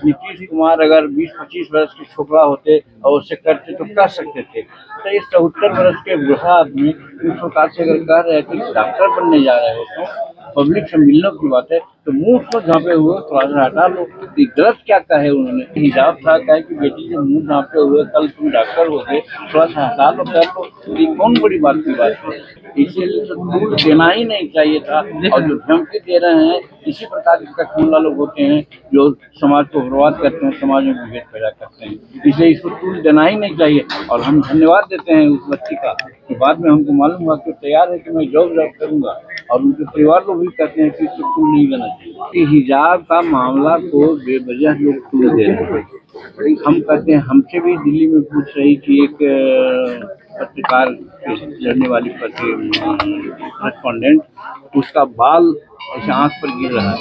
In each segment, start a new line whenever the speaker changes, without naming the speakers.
नीतीश कुमार अगर 20-25 वर्ष के छोकरा होते और उससे करते तो कर सकते थे। तो ये 74 वर्ष के बूढ़ा आदमी इस प्रकार से अगर कह रहे हैं कि डॉक्टर बनने जा रहे हो तो पब्लिक से मिलने की बात है, तो मुंह को झाँपे हुए थोड़ा सा हटा लो। ये गलत क्या कहे उन्होंने, हिजाब था कहे कि बेटी के मुंह झाँपे हुए कल तुम डॉक्टर हो गए, थोड़ा सा हटा लो कर लो, ये कौन बड़ी बात की बात है। इसीलिए तो दूर देना ही नहीं चाहिए था। और जो धमकी दे रहे हैं इसी प्रकार के कठमुल्ला लोग होते हैं जो समाज को बर्बाद करते हैं, समाज में विभेद पैदा करते हैं। इसलिए इसको टूल देना ही नहीं चाहिए। और हम धन्यवाद देते हैं उस बच्ची का कि बाद में हमको मालूम हुआ कि तैयार है कि मैं जॉब करूंगा, और उनके परिवार लोग भी कहते हैं कि इसको टूल नहीं देना चाहिए। कि हिजाब का मामला को बेवजह लोग टूल दे रहे हैं। हम कहते हैं, हमसे भी दिल्ली में पूछ रही थी एक पत्रकार लड़ने वाली करस्पॉन्डेंट, उसका बाल ऐसे आंख पर गिर रहा है।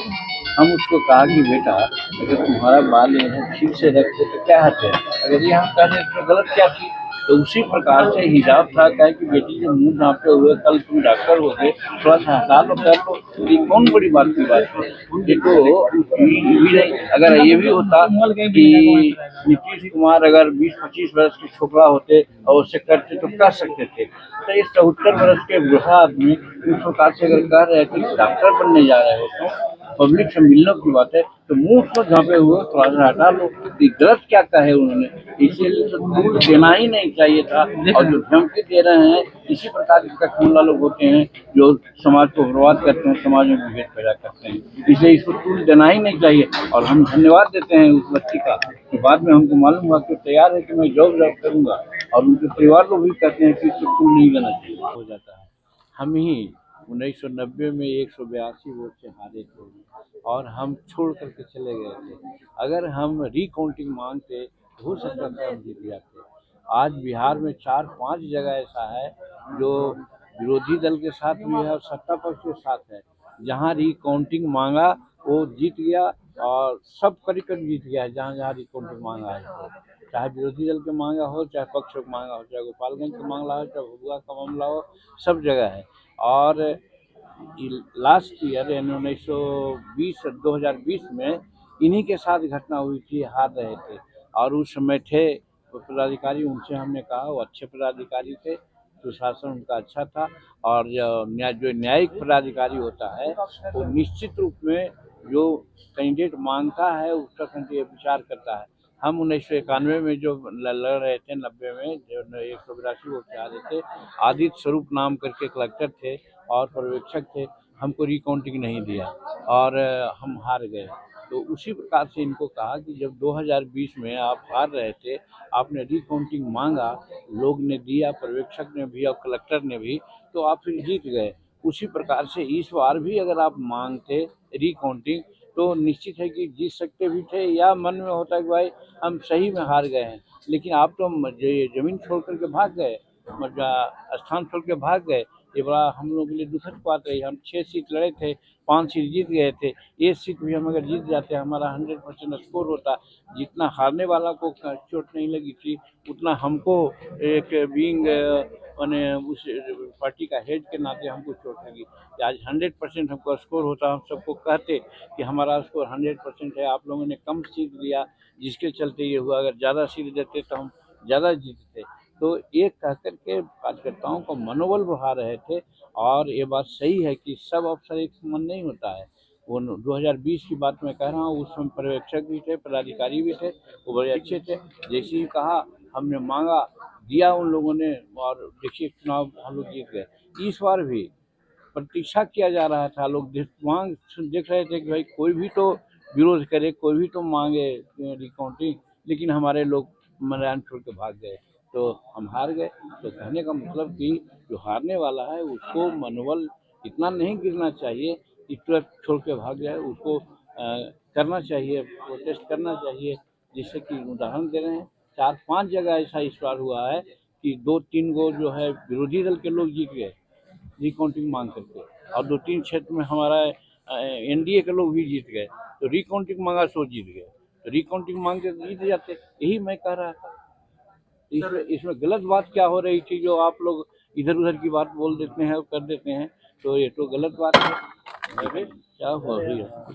हम उसको कहा कि बेटा अगर तुम्हारा बाल यहाँ ठीक से रखते तो क्या हट है, अगर ये हम कह रहे तो गलत क्या थी। तो उसी प्रकार से हिजाब था कहे कि बेटी के मुंह झाँपे हुए कल तुम डॉक्टर हो गए, थोड़ा सा हटा लो कर लो, ये कौन बड़ी बात की बात है। ये तो ये भी नहीं, अगर ये भी होता कि नीतीश कुमार अगर 20-25 वर्ष के छोकरा होते और उससे करते तो कर सकते थे। तो ये 74 वर्ष के बूढ़ा आदमी इस प्रकार से अगर कह रहे हैं कि डॉक्टर बनने जा रहे हो तो पब्लिक से मिलने की बात है, तो मुंह को झाँपे हुए थोड़ा सा हटा लो। ये गलत क्या कहे उन्होंने, इसीलिए तो टूल देना ही नहीं चाहिए था। और जो धमकी दे रहे हैं इसी प्रकार के कठमुल्ला लोग होते हैं जो समाज को बर्बाद करते हैं, समाज में विभेद पैदा करते हैं। इसलिए इसको टूल देना ही नहीं चाहिए। और हम धन्यवाद देते हैं उस बच्ची का कि बाद में हमको मालूम हुआ कि तैयार है कि मैं जॉब करूंगा, और उनके परिवार लोग भी कहते हैं कि इसको टूल नहीं देना चाहिए। हो जाता है। हम ही 1990 में 182 वोट से हारे थे और हम छोड़ करके चले गए थे। अगर हम रिकाउंटिंग मांगते हो सकता था हम जीत जाते। आज बिहार में 4-5 जगह ऐसा है जो विरोधी दल के साथ भी है और सत्ता पक्ष के साथ है, जहाँ रिकाउंटिंग मांगा वो जीत गया, और सब करीब जीत गया है जहाँ जहाँ रिकाउंटिंग मांगा है। तो चाहे विरोधी दल के मांगा हो, चाहे पक्ष का मांगा हो, चाहे गोपालगंज का मामला हो, चाहे भभुआ का मामला हो, सब जगह है। और लास्ट ईयर यानी 2020 में इन्हीं के साथ घटना हुई थी, हार रहे थे। और उस समय थे पदाधिकारी, उनसे हमने कहा, वो अच्छे पदाधिकारी थे, सुशासन उनका अच्छा था। और जो न्यायिक पदाधिकारी होता है वो निश्चित रूप में जो कैंडिडेट मांगता है उसका कैंडिडेट विचार करता है। हम 1991 में जो लड़ रहे थे, 90 में जो 182 वोट से आ रहे थे, आदित्य स्वरूप नाम करके कलेक्टर थे और पर्यवेक्षक थे, हमको रिकाउंटिंग नहीं दिया और हम हार गए। तो उसी प्रकार से इनको कहा कि जब 2020 में आप हार रहे थे, आपने रिकाउंटिंग मांगा, लोग ने दिया, पर्यवेक्षक ने भी और कलेक्टर ने भी, तो आप फिर जीत गए। उसी प्रकार से इस बार भी अगर आप मांगते रिकाउंटिंग तो निश्चित है कि जीत सकते भी थे, या मन में होता है कि भाई हम सही में हार गए हैं। लेकिन आप तो जमीन छोड़ करके भाग गए, स्थान छोड़ के भाग गए। ये बड़ा हम लोगों के लिए दुखद बात है। हम 6 सीट लड़े थे, 5 सीट जीत गए थे। एक सीट भी हम अगर जीत जाते, हमारा 100% स्कोर होता। जितना हारने वाला को चोट नहीं लगी थी, उतना हमको एक बीइंग माने उस पार्टी का हेड के नाते हमको चोट लगी। आज 100% हमको स्कोर होता, हम सबको कहते कि हमारा स्कोर 100% है, आप लोगों ने कम सीट दिया जिसके चलते ये हुआ। अगर ज़्यादा सीट देते तो हम ज़्यादा जीतते। तो ये कह कर के कार्यकर्ताओं का मनोबल बढ़ा रहे थे। और ये बात सही है कि सब अफसर एक समान नहीं होता है। वो 2020 की बात मैं कह रहा हूँ, उस समय पर्यवेक्षक भी थे, पदाधिकारी भी थे, वो बड़े अच्छे थे। जैसे ही कहा हमने मांगा, दिया उन लोगों ने, और देखिए चुनाव हम लोग जीत गए। इस बार भी प्रतीक्षा किया जा रहा था, लोग देख रहे थे कि भाई कोई भी तो विरोध करे, कोई भी तो मांगे रिकाउंटिंग, लेकिन हमारे लोग मैदान छोड़ के भाग गए, तो हम हार गए। तो कहने का मतलब कि जो हारने वाला है उसको मनोबल इतना नहीं गिरना चाहिए कि तुरंत छोड़ के भाग जाए। उसको करना चाहिए, प्रोटेस्ट करना चाहिए। जिससे कि उदाहरण दे रहे हैं, 4-5 जगह ऐसा इस बार हुआ है कि 2-3 गो जो है विरोधी दल के लोग जीत गए रिकाउंटिंग मांग करके, और 2-3 क्षेत्र में हमारा एनडीए के लोग भी जीत गए। तो रिकाउंटिंग मांगा सो जीत गए, तो रिकाउंटिंग मांग के जीत जाते। यही मैं कह रहा था। इसमें गलत बात क्या हो रही थी जो आप लोग इधर उधर की बात बोल देते हैं और कर देते हैं, तो ये तो गलत बात है। क्या हो रही है।